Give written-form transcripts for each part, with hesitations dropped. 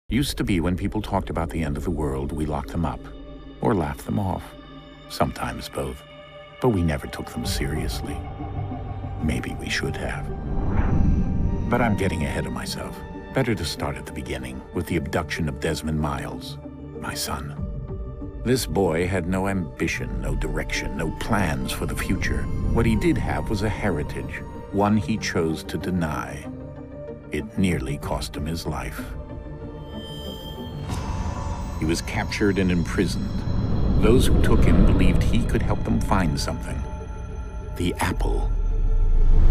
Used to be when people talked about the end of the world, we locked them up, or laughed them off. Sometimes both. But we never took them seriously. Maybe we should have. But I'm getting ahead of myself. Better to start at the beginning, with the abduction of Desmond Miles, my son. This boy had no ambition, no direction, no plans for the future. What he did have was a heritage, one he chose to deny. It nearly cost him his life. He was captured and imprisoned. Those who took him believed he could help them find something. The apple.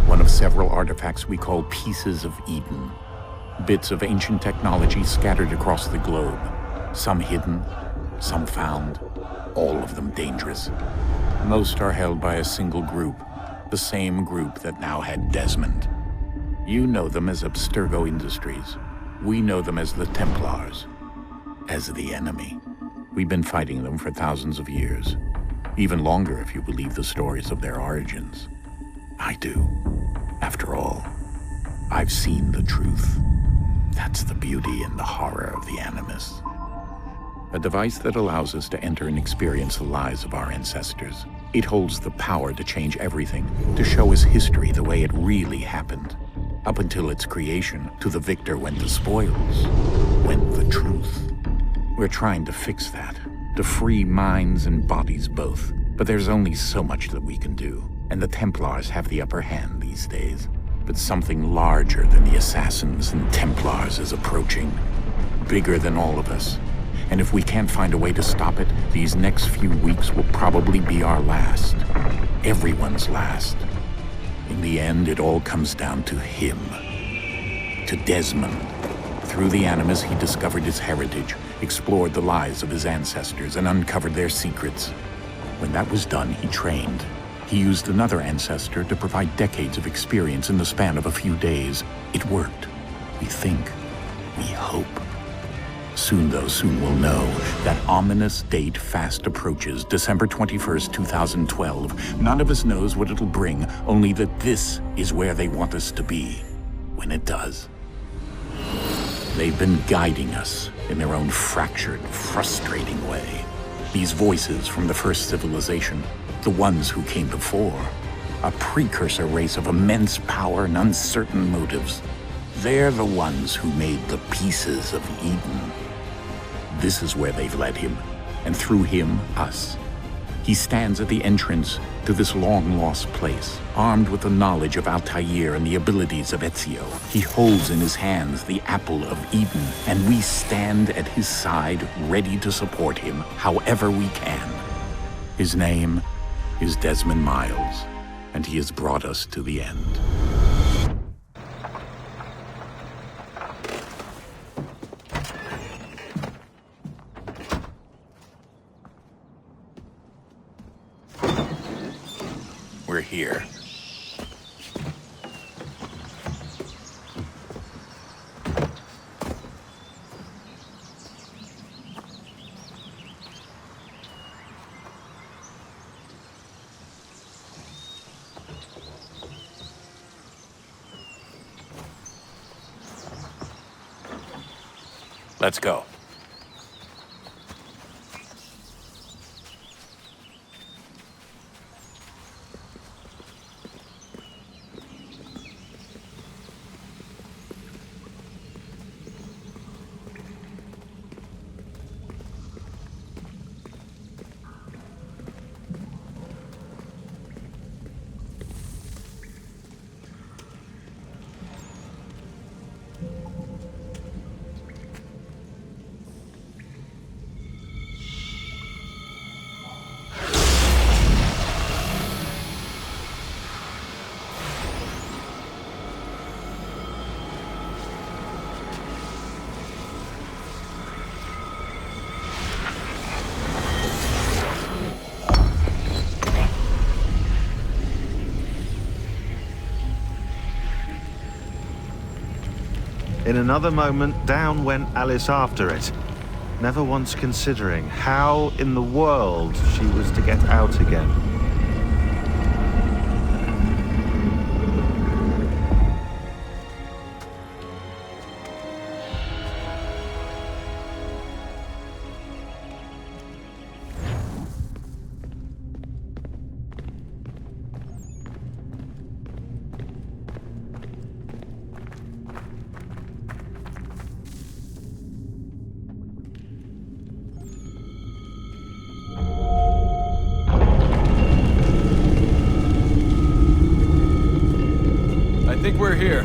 One of several artifacts we call pieces of Eden. Bits of ancient technology scattered across the globe. Some hidden, some found, all of them dangerous. Most are held by a single group, the same group that now had Desmond. You know them as Abstergo Industries. We know them as the Templars, as the enemy. We've been fighting them for thousands of years, even longer if you believe the stories of their origins. I do. After all, I've seen the truth. That's the beauty and the horror of the Animus. A device that allows us to enter and experience the lives of our ancestors. It holds the power to change everything, to show us history the way it really happened. Up until its creation, to the victor went the spoils, went the truth. We're trying to fix that, to free minds and bodies both. But there's only so much that we can do, and the Templars have the upper hand these days. But something larger than the Assassins and Templars is approaching, bigger than all of us. And if we can't find a way to stop it, these next few weeks will probably be our last. Everyone's last. In the end, it all comes down to him. To Desmond. Through the Animus, he discovered his heritage, explored the lives of his ancestors, and uncovered their secrets. When that was done, he trained. He used another ancestor to provide decades of experience in the span of a few days. It worked. We think. We hope. Soon, though, soon we'll know. That ominous date fast approaches, December 21st, 2012. None of us knows what it'll bring, only that this is where they want us to be, when it does. They've been guiding us in their own fractured, frustrating way. These voices from the first civilization, the ones who came before, a precursor race of immense power and uncertain motives. They're the ones who made the pieces of Eden. This is where they've led him, and through him, us. He stands at the entrance to this long-lost place, armed with the knowledge of Altair and the abilities of Ezio. He holds in his hands the apple of Eden, and we stand at his side, ready to support him however we can. His name is Desmond Miles, and he has brought us to the end. We're here. Let's go. In another moment, down went Alice after it, never once considering how in the world she was to get out again. think we're here.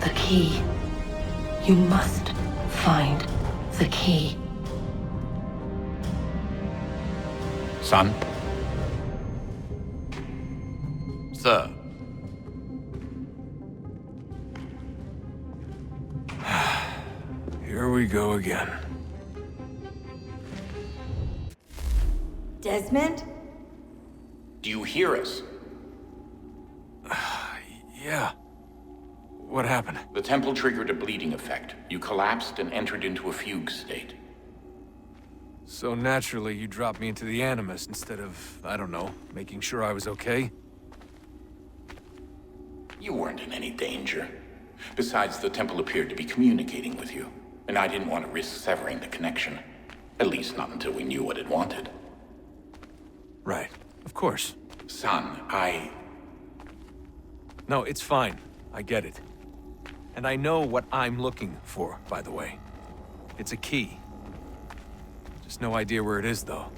The key. You must find the key. Son? Sir. Here we go again. Desmond? Do you hear us? Yeah. What happened? The temple triggered a bleeding effect. You collapsed and entered into a fugue state. So naturally, you dropped me into the Animus instead of, I don't know, making sure I was okay? You weren't in any danger. Besides, the temple appeared to be communicating with you, and I didn't want to risk severing the connection. At least not until we knew what it wanted. Right. Of course. Son, No, it's fine. I get it. And I know what I'm looking for, by the way. It's a key. Just no idea where it is, though.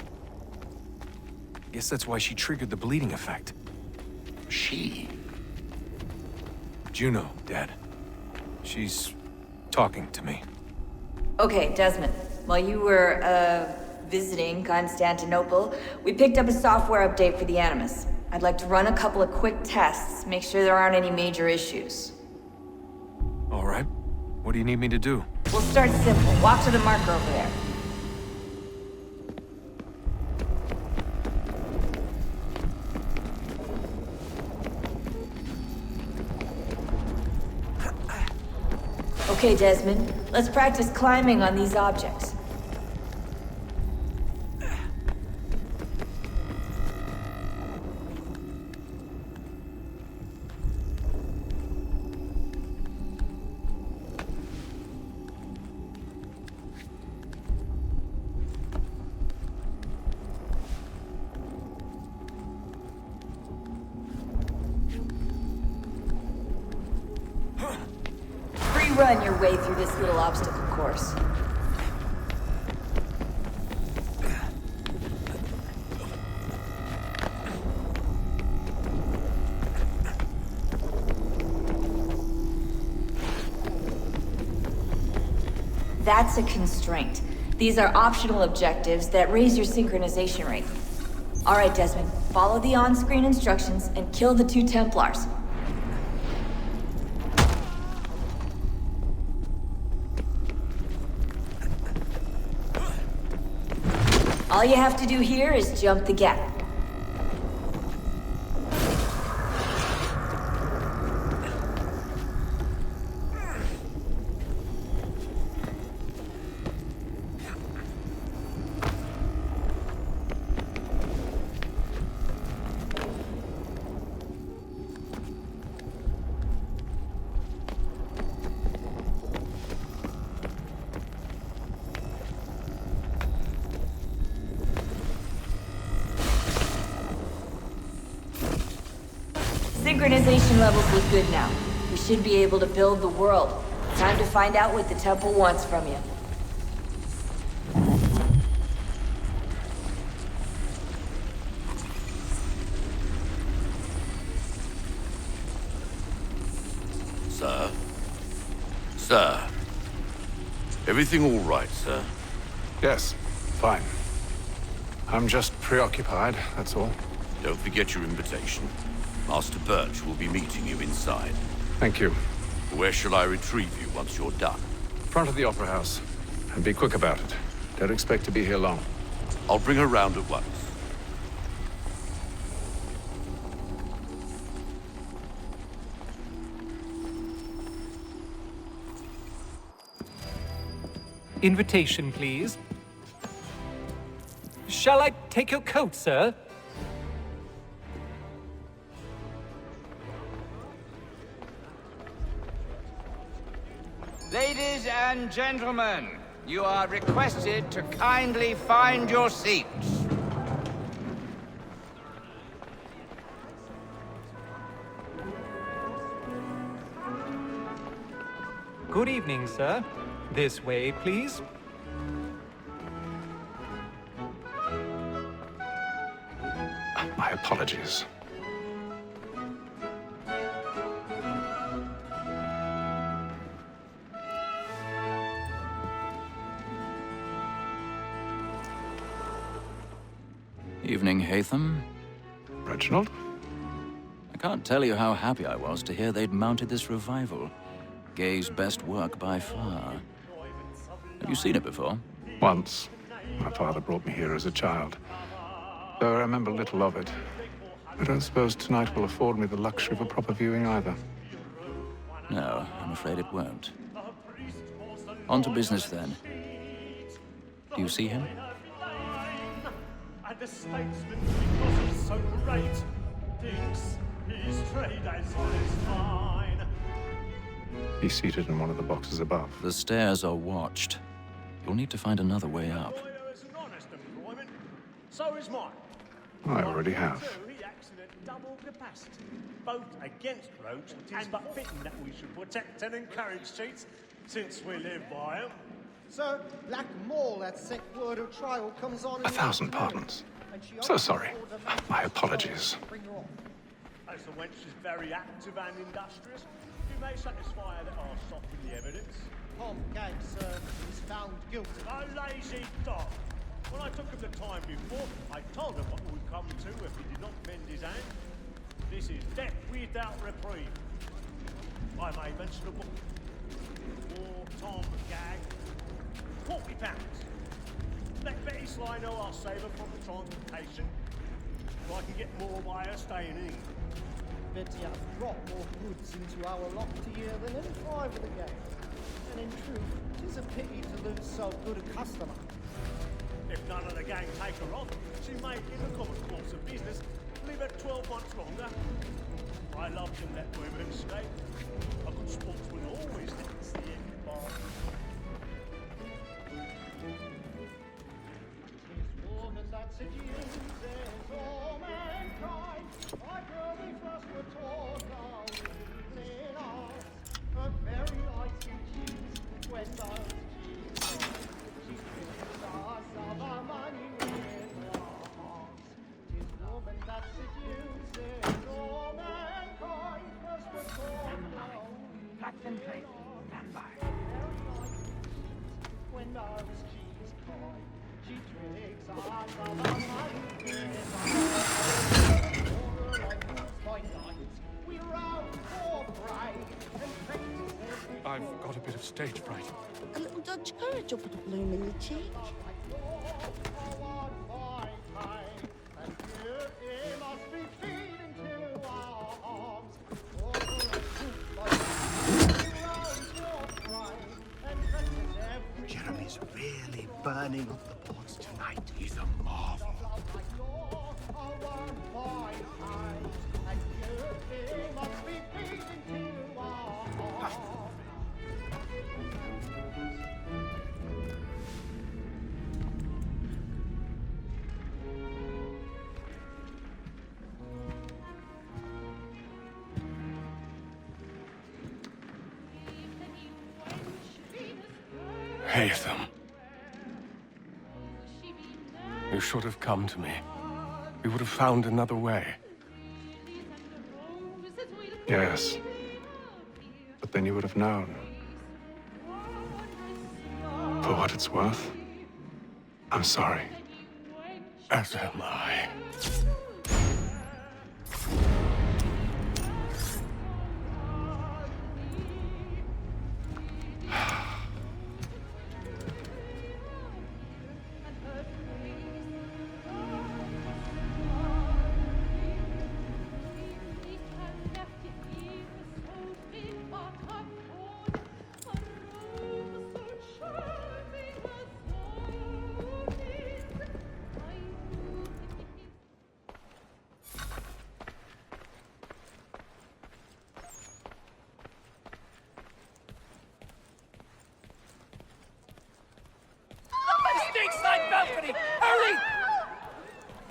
Guess that's why she triggered the bleeding effect. She? Juno, Dad. She's talking to me. Okay, Desmond. While you were, visiting Constantinople, we picked up a software update for the Animus. I'd like to run a couple of quick tests, make sure there aren't any major issues. All right. What do you need me to do? We'll start simple. Walk to the marker over there. Okay, Desmond. Let's practice climbing on these objects. Run your way through this little obstacle course. That's a constraint. These are optional objectives that raise your synchronization rate. All right, Desmond, follow the on-screen instructions and kill the 2 Templars. All you have to do here is jump the gap. Civilization levels look good now. We should be able to build the world. Time to find out what the temple wants from you. Sir? Sir? Everything all right, sir? Yes, fine. I'm just preoccupied, that's all. Don't forget your invitation. Master Birch will be meeting you inside. Thank you. Where shall I retrieve you once you're done? Front of the Opera House. And be quick about it. Don't expect to be here long. I'll bring her round at once. Invitation, please. Shall I take your coat, sir? Ladies and gentlemen, you are requested to kindly find your seats. Good evening, sir. This way, please. My apologies. Evening, Hatham. Reginald? I can't tell you how happy I was to hear they'd mounted this revival. Gay's best work by far. Have you seen it before? Once. My father brought me here as a child. Though I remember little of it. I don't suppose tonight will afford me the luxury of a proper viewing either. No, I'm afraid it won't. On to business then. Do you see him? And the statesman, because he's so great, thinks his trade as fine. He's seated in one of the boxes above. The stairs are watched. You'll need to find another way up. It's an honest employment. So is mine. I already have. He acts in a double capacity, both against roads and but fitting that we should protect and encourage cheats, since we live by them. Sir, Black Mall, that sick word of trial comes on. 1,000 pardons. So sorry. My apologies. As the wench is very active and industrious, you may satisfy her that I'll soften the evidence. Tom Gag, sir, is found guilty. A lazy dog. When I took him the time before, I told him what would come to if he did not bend his hand. This is death without reprieve. I may mention a book. Poor Tom Gag. £40. Let Betty Sly know I'll save her from the transportation, so I can get more by her staying in. Betty has brought more goods into our locked year than any five of the gang. And in truth, 'tis a pity to lose so good a customer. If none of the gang take her on, she may, in the common course of business, leave her 12 months longer. I love to let women stay. A good sportsman always hits the end bar. That seduces all mankind. I girl we first were taught our evening arts. A very icy cheese when those cheese she strips us of our money with our hearts. 'Tis woman that seduces all mankind. First were taught our Captain Plate, stand by. When those cheese cry. She tricks us of our money with by night. We round for prey and I've got a bit of stage fright. A little Dutch courage will put a bloom in your cheek. Jeremy's really burning up the boards tonight. He's a marvel. Haytham. You should have come to me. We would have found another way. Yes. But then you would have known. For what it's worth, I'm sorry. As am I.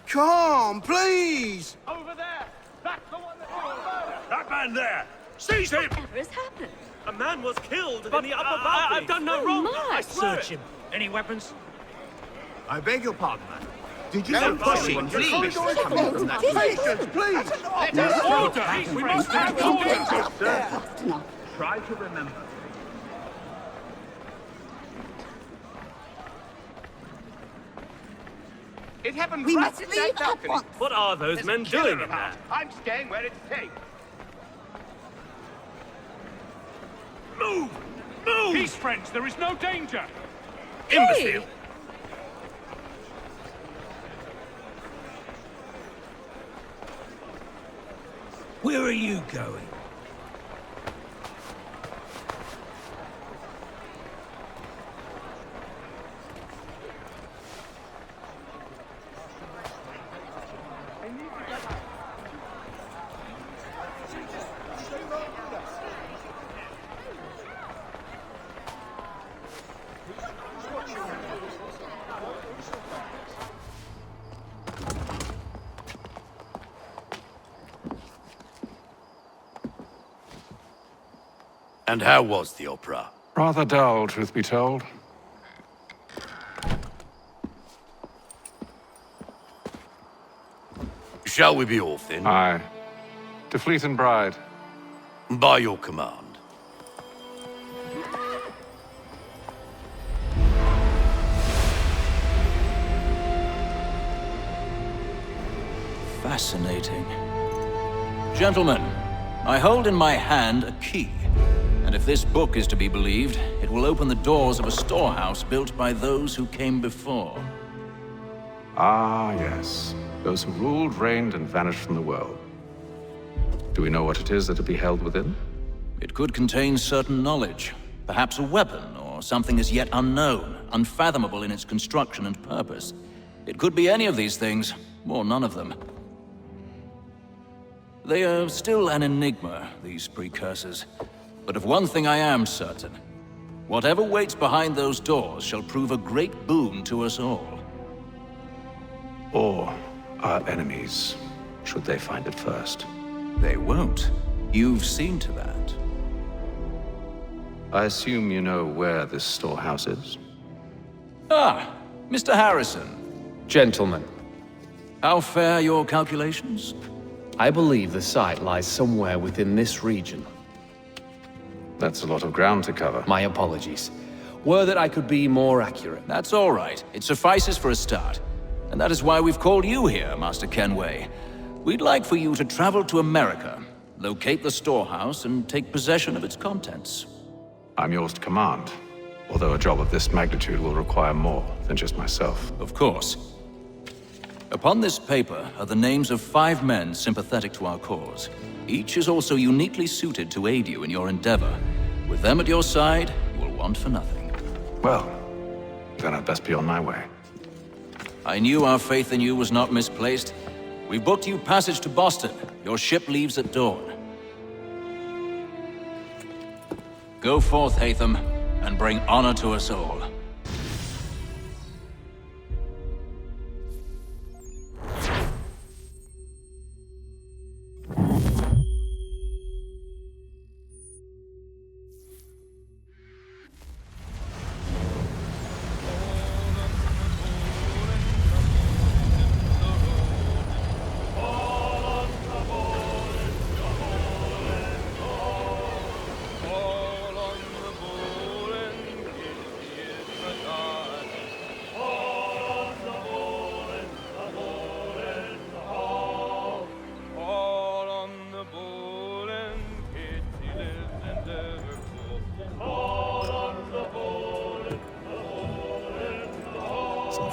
Come, please! Over there! That's the one that did the murder! That man there! Seize him! Whatever has happened? A man was killed in the upper balcony. I've done no wrong. I swear Search him. Any weapons? I beg your pardon, man. Did you No say pushing, please? please. Coming from that direction, please! Order! We must have order! Sir, try to remember. It happened We right must in leave that at balcony. once. What are those There's men a killer doing in about. there? I'm staying where it's safe. Move! Move! Peace, friends. There is no danger. Imbecile! Where are you going? And how was the opera? Rather dull, truth be told. Shall we be off then? Aye. To Fleet and Bride. By your command. Fascinating. Gentlemen, I hold in my hand a key. And if this book is to be believed, it will open the doors of a storehouse built by those who came before. Ah, yes. Those who ruled, reigned, and vanished from the world. Do we know what it is that will be held within? It could contain certain knowledge, perhaps a weapon, or something as yet unknown, unfathomable in its construction and purpose. It could be any of these things, or none of them. They are still an enigma, these precursors. But of one thing I am certain. Whatever waits behind those doors shall prove a great boon to us all. Or our enemies, should they find it first. They won't. You've seen to that. I assume you know where this storehouse is? Ah, Mr. Harrison. Gentlemen, How fare your calculations? I believe the site lies somewhere within this region. That's a lot of ground to cover. My apologies. Were that I could be more accurate. That's all right. It suffices for a start. And that is why we've called you here, Master Kenway. We'd like for you to travel to America, locate the storehouse, and take possession of its contents. I'm yours to command, although a job of this magnitude will require more than just myself. Of course. Upon this paper are the names of 5 men sympathetic to our cause. Each is also uniquely suited to aid you in your endeavor. With them at your side, you will want for nothing. Well, then I'd best be on my way. I knew our faith in you was not misplaced. We've booked you passage to Boston. Your ship leaves at dawn. Go forth, Haytham, and bring honor to us all.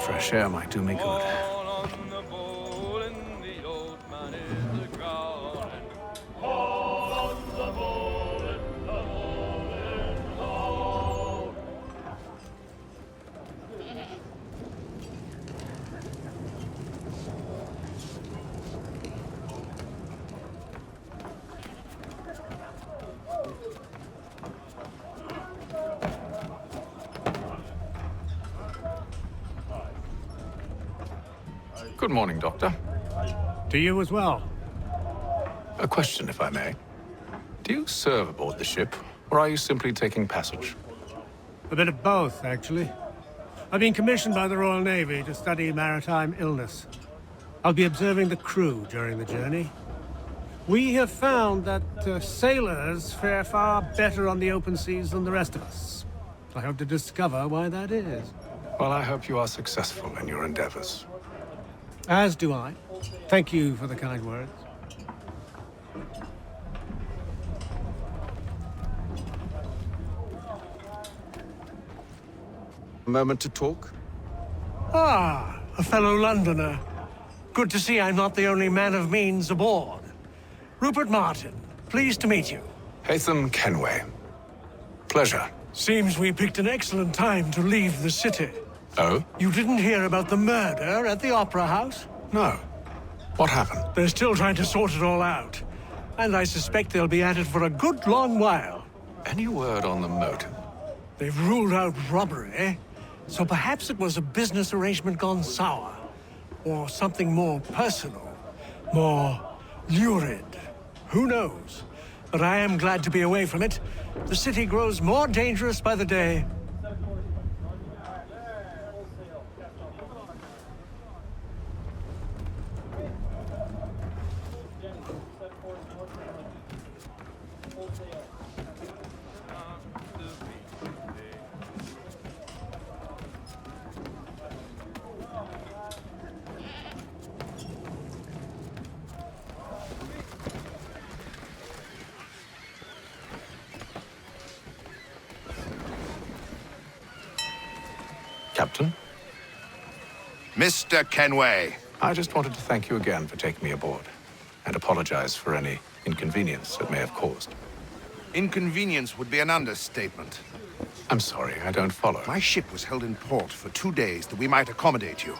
fresh air might do me good. Good morning, Doctor. To you as well. A question, if I may. Do you serve aboard the ship, or are you simply taking passage? A bit of both, actually. I've been commissioned by the Royal Navy to study maritime illness. I'll be observing the crew during the journey. We have found that sailors fare far better on the open seas than the rest of us. I hope to discover why that is. Well, I hope you are successful in your endeavors. As do I. Thank you for the kind words. A moment to talk? Ah, a fellow Londoner. Good to see I'm not the only man of means aboard. Rupert Martin, pleased to meet you. Haytham Kenway. Pleasure. Seems we picked an excellent time to leave the city. Oh? You didn't hear about the murder at the Opera House? No. What happened? They're still trying to sort it all out. And I suspect they'll be at it for a good long while. Any word on the motive? They've ruled out robbery, so perhaps it was a business arrangement gone sour. Or something more personal, more lurid. Who knows? But I am glad to be away from it. The city grows more dangerous by the day. Captain? Mr. Kenway. I just wanted to thank you again for taking me aboard, and apologize for any inconvenience it may have caused. Inconvenience would be an understatement. I'm sorry, I don't follow. My ship was held in port for 2 days that we might accommodate you.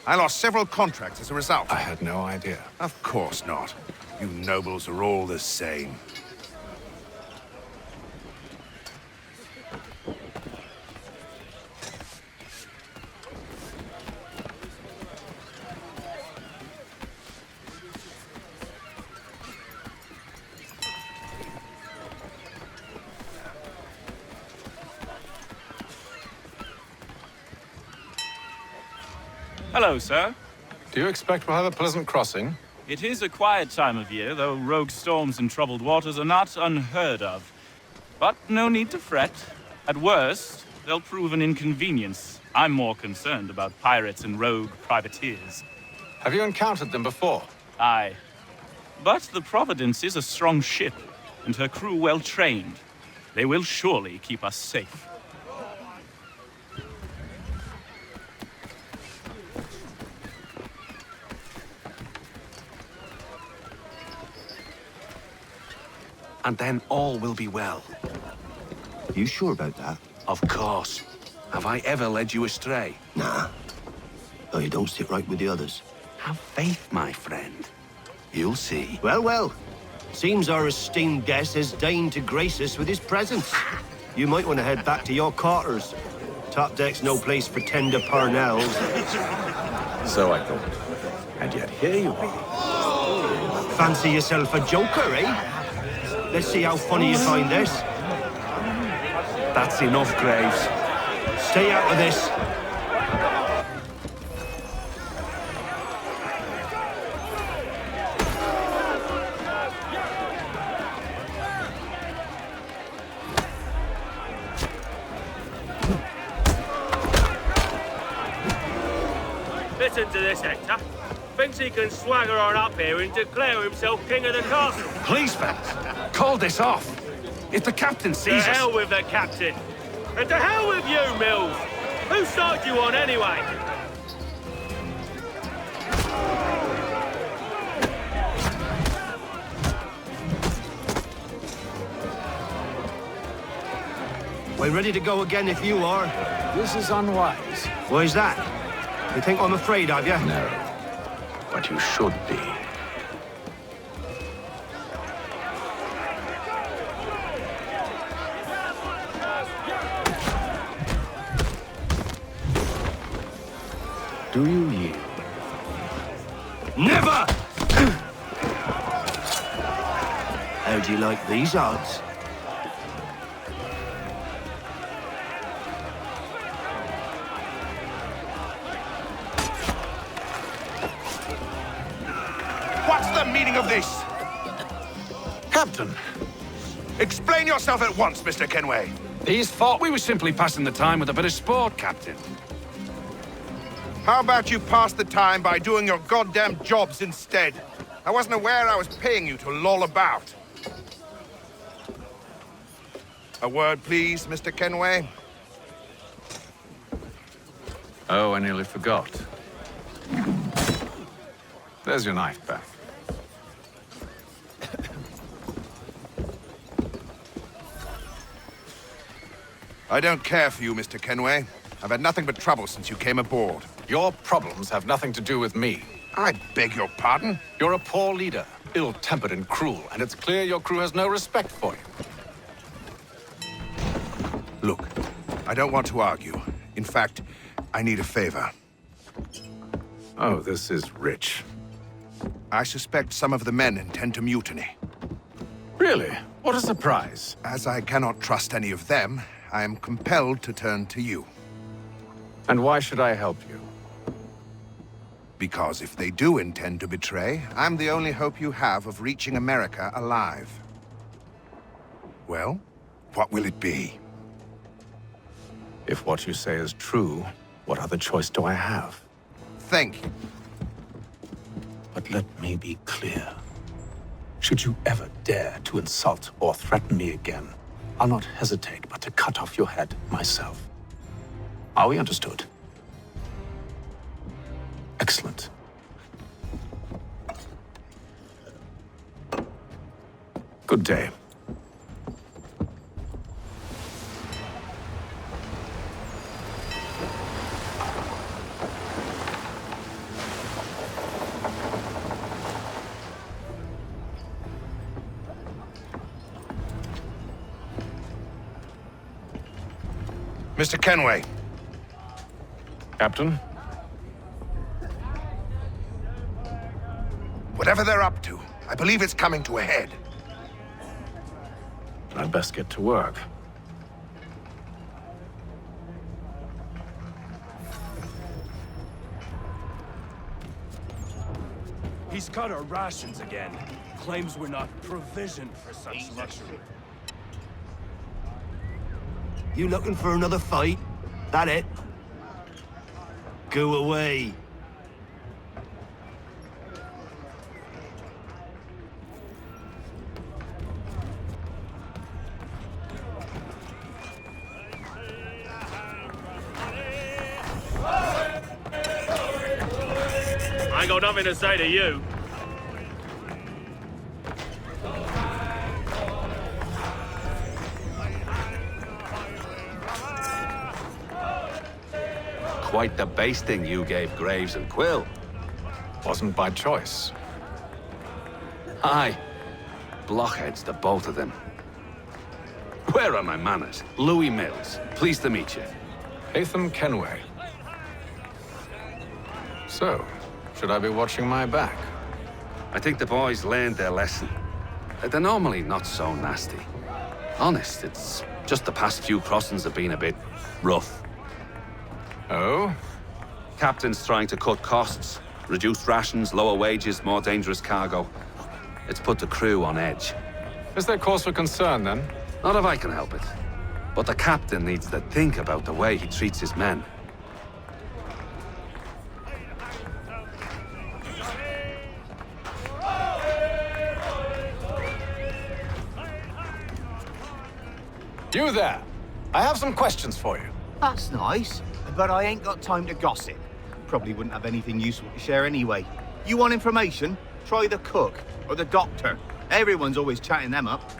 I lost several contracts as a result. I had no idea. Of course not. You nobles are all the same. Hello, sir. Do you expect we'll have a pleasant crossing? It is a quiet time of year, though rogue storms and troubled waters are not unheard of. But no need to fret. At worst, they'll prove an inconvenience. I'm more concerned about pirates and rogue privateers. Have you encountered them before? Aye. But the Providence is a strong ship, and her crew well trained. They will surely keep us safe. And then all will be well. You sure about that? Of course. Have I ever led you astray? Nah. Oh, you don't sit right with the others. Have faith, my friend. You'll see. Well, well. Seems our esteemed guest has deigned to grace us with his presence. You might want to head back to your quarters. Top deck's no place for tender parnells. So I thought. And yet here you are. Fancy yourself a joker, eh? Let's see how funny you find this. That's enough, Graves. Stay out of this. Listen to this, Hector. Thinks he can swagger on up here and declare himself king of the castle. Please, fellas, call this off. If the captain sees us... To hell with the captain. And to hell with you, Mills. Whose side you on, anyway? We're ready to go again if you are. This is unwise. Why's that? You think I'm afraid of you? No. But you should be. Do you yield? Never! How do you like these odds? What's the meaning of this? Captain, Explain yourself at once, Mr. Kenway. these thought we were simply passing the time with a bit of sport, Captain. How about you pass the time by doing your goddamn jobs instead? I wasn't aware I was paying you to loll about. A word, please, Mr. Kenway. Oh, I nearly forgot. There's your knife back. I don't care for you, Mr. Kenway. I've had nothing but trouble since you came aboard. Your problems have nothing to do with me. I beg your pardon? You're a poor leader, ill-tempered and cruel, and it's clear your crew has no respect for you. Look, I don't want to argue. In fact, I need a favor. Oh, this is rich. I suspect some of the men intend to mutiny. Really? What a surprise. As I cannot trust any of them, I am compelled to turn to you. And why should I help you? Because if they do intend to betray, I'm the only hope you have of reaching America alive. Well, what will it be? If what you say is true, what other choice do I have? Think. But let me be clear. Should you ever dare to insult or threaten me again, I'll not hesitate but to cut off your head myself. Are we understood? Excellent. Good day. Mr. Kenway. Captain? Whatever they're up to, I believe it's coming to a head. I'd best get to work. He's cut our rations again. Claims we're not provisioned for such luxury. You looking for another fight? That it? Go away. I ain't got nothing to say to you. Quite the basting you gave Graves and Quill. Wasn't by choice. Aye. Blockheads, the both of them. Where are my manners? Louis Mills. Pleased to meet you. Ethan Kenway. So, should I be watching my back? I think the boys learned their lesson. They're normally not so nasty. Honest, it's just the past few crossings have been a bit rough. Oh? Captain's trying to cut costs, reduce rations, lower wages, more dangerous cargo. It's put the crew on edge. Is there cause for concern, then? Not if I can help it. But the captain needs to think about the way he treats his men. You there! I have some questions for you. That's nice, but I ain't got time to gossip. Probably wouldn't have anything useful to share anyway. You want information? Try the cook or the doctor. Everyone's always chatting them up.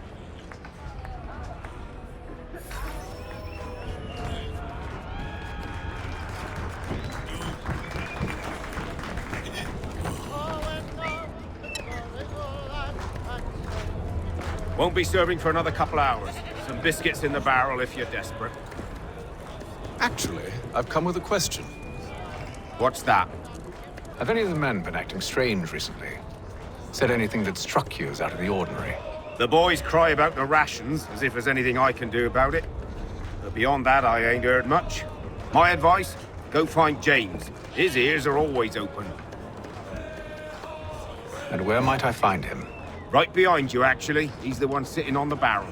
Won't be serving for another couple hours. Some biscuits in the barrel if you're desperate. Actually, I've come with a question. What's that? Have any of the men been acting strange recently? Said anything that struck you as out of the ordinary? The boys cry about the rations, as if there's anything I can do about it. But beyond that, I ain't heard much. My advice? Go find James. His ears are always open. And where might I find him? Right behind you, actually. He's the one sitting on the barrel.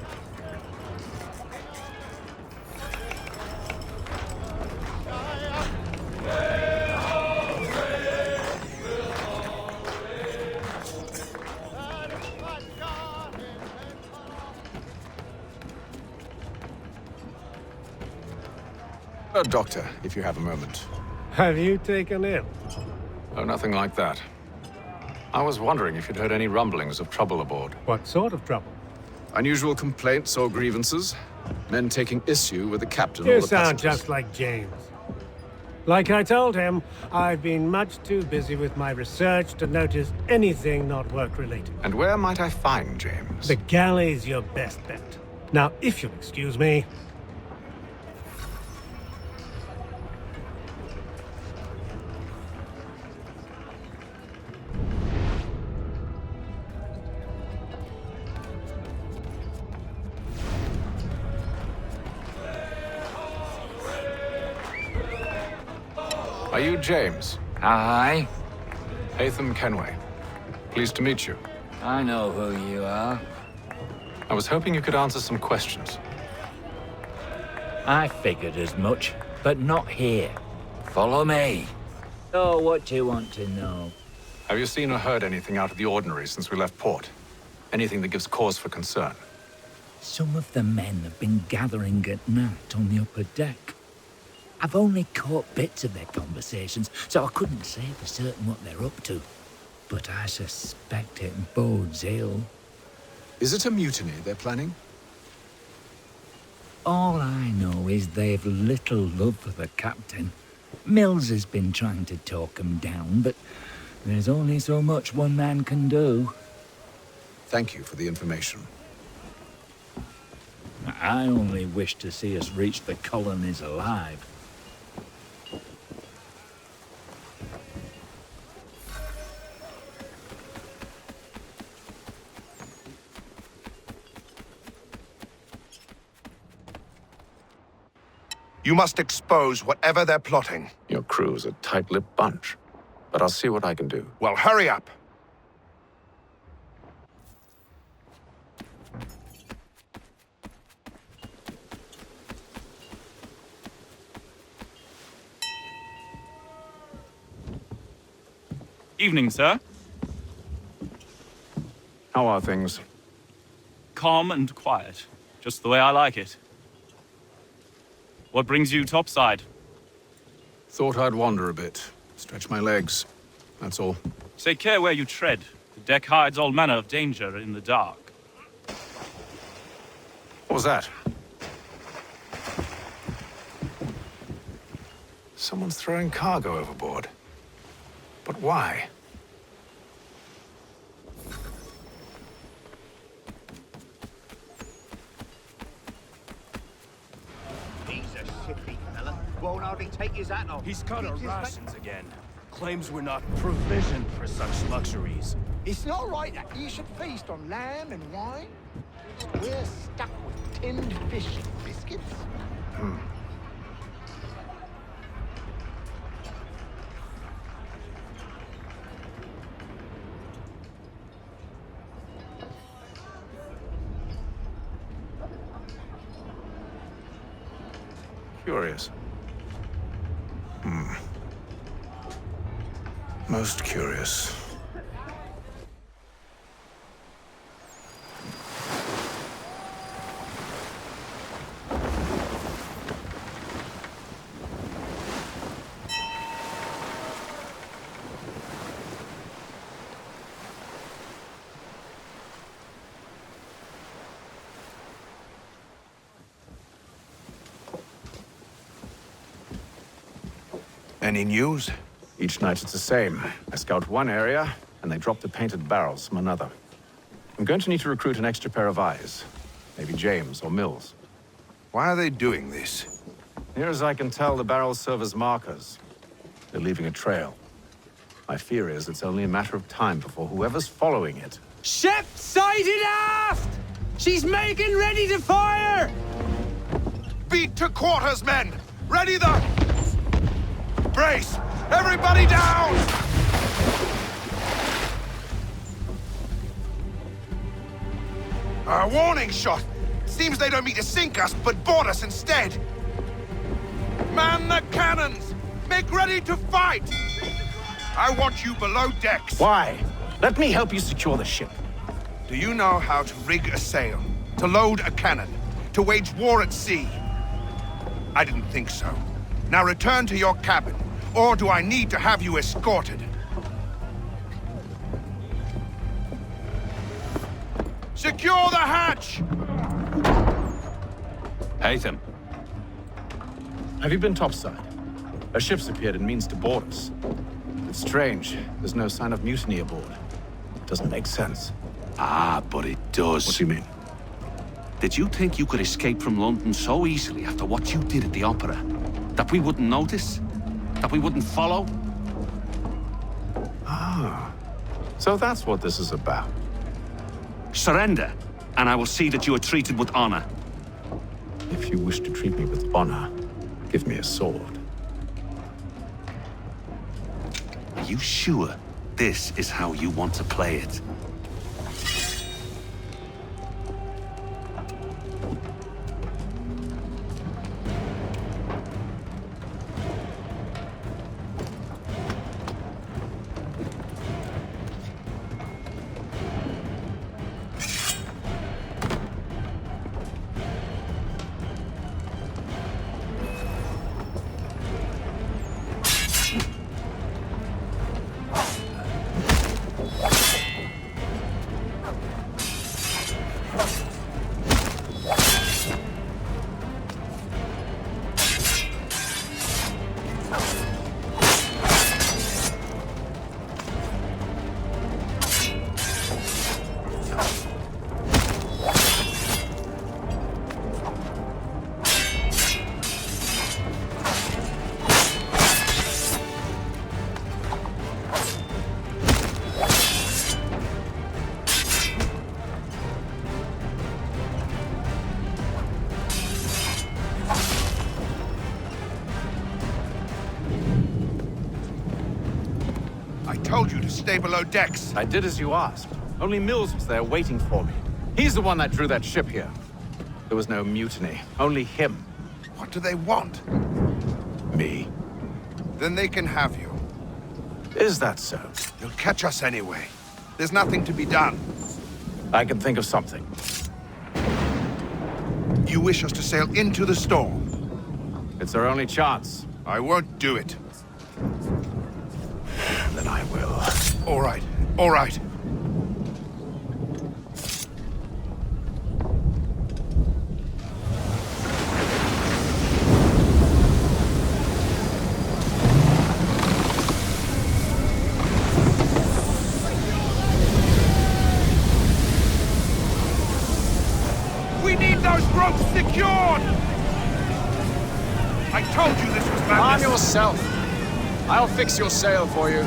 Doctor, if you have a moment. Have you taken ill? Oh, nothing like that. I was wondering if you'd heard any rumblings of trouble aboard. What sort of trouble? Unusual complaints or grievances? Men taking issue with the captain or You the sound passengers? just like James. Like I told him, I've been much too busy with my research to notice anything not work-related. And where might I find James? The galley's your best bet. Now, if you'll excuse me... Are you James? Aye. Hatham Kenway. Pleased to meet you. I know who you are. I was hoping you could answer some questions. I figured as much, but not here. Follow me. So what do you want to know? Have you seen or heard anything out of the ordinary since we left port? Anything that gives cause for concern? Some of the men have been gathering at night on the upper deck. I've only caught bits of their conversations, so I couldn't say for certain what they're up to. But I suspect it bodes ill. Is it a mutiny they're planning? All I know is they've little love for the captain. Mills has been trying to talk 'em down, but there's only so much one man can do. Thank you for the information. I only wish to see us reach the colonies alive. You must expose whatever they're plotting. Your crew's a tight-lipped bunch, but I'll see what I can do. Well, hurry up. Evening, sir. How are things? Calm and quiet. Just the way I like it. What brings you topside? Thought I'd wander a bit. Stretch my legs. That's all. Take care where you tread. The deck hides all manner of danger in the dark. What was that? Someone's throwing cargo overboard. But why? He's a shifty fella. Won't hardly take his hat off. He's cut our rations again. Claims we're not provisioned for such luxuries. It's not right that you should feast on lamb and wine. We're stuck with tinned fish and biscuits. Curious. Most curious. Any news? Each night it's the same. I scout one area, and they drop the painted barrels from another. I'm going to need to recruit an extra pair of eyes. Maybe James or Mills. Why are they doing this? Near as I can tell, the barrels serve as markers. They're leaving a trail. My fear is it's only a matter of time before whoever's following it... Ship sighted aft! She's making ready to fire! Beat to quarters, men! Ready the... Brace! Everybody down! A warning shot! Seems they don't mean to sink us, but board us instead! Man the cannons! Make ready to fight! I want you below decks. Why? Let me help you secure the ship. Do you know how to rig a sail? To load a cannon? To wage war at sea? I didn't think so. Now return to your cabin, or do I need to have you escorted? Secure the hatch! Haytham. Have you been topside? A ship's appeared and means to board us. It's strange. There's no sign of mutiny aboard. Doesn't make sense. Ah, but it does. What do you mean? Did you think you could escape from London so easily after what you did at the opera? That we wouldn't notice? That we wouldn't follow? Ah. So that's what this is about. Surrender, and I will see that you are treated with honor. If you wish to treat me with honor, give me a sword. Are you sure this is how you want to play it? Told you to stay below decks. I did as you asked. Only Mills was there waiting for me. He's the one that drew that ship here. There was no mutiny, only him. What do they want? Me. Then they can have you. Is that so? They'll catch us anyway. There's nothing to be done. I can think of something. You wish us to sail into the storm? It's our only chance. I won't do it. Then I will. All right, all right. We need those ropes secured! I told you this was madness. Arm yourself. I'll fix your sail for you.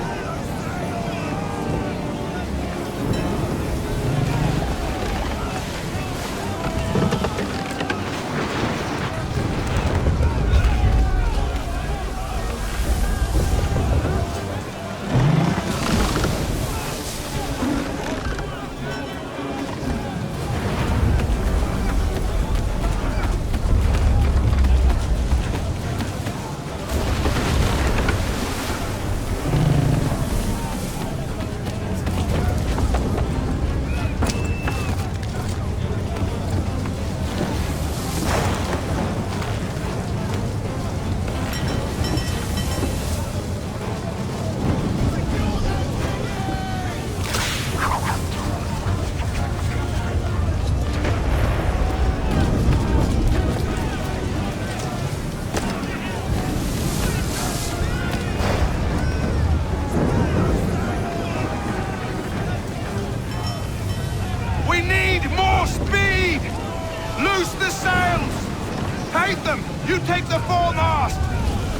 Hate them! You take the foremast!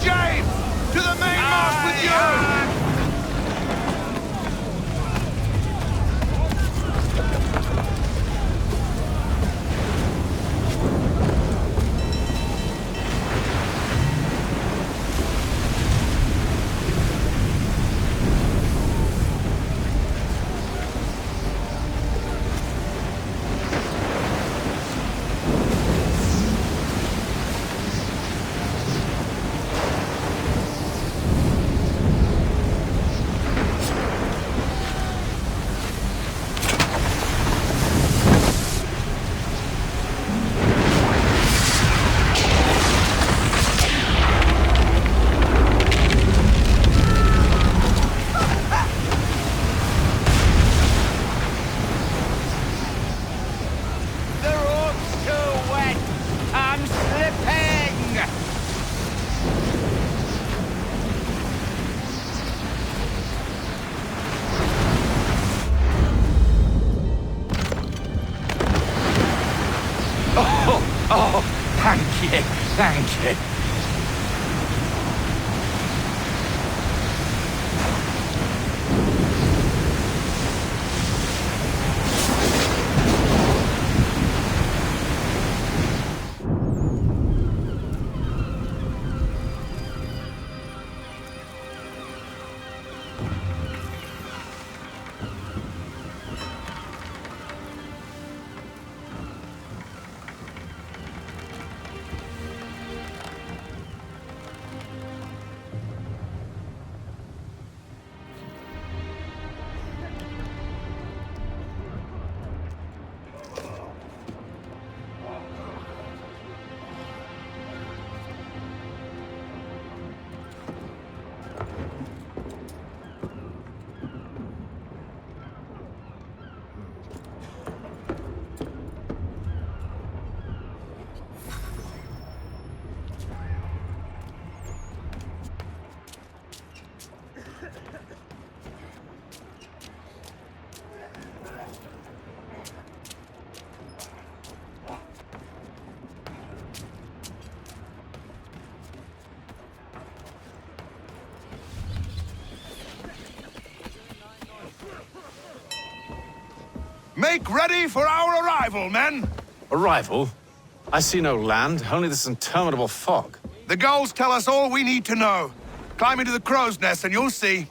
James! To the mainmast with you! Oh, thank you, thank you. Make ready for our arrival, men! Arrival? I see no land, only this interminable fog. The gulls tell us all we need to know. Climb into the crow's nest and you'll see.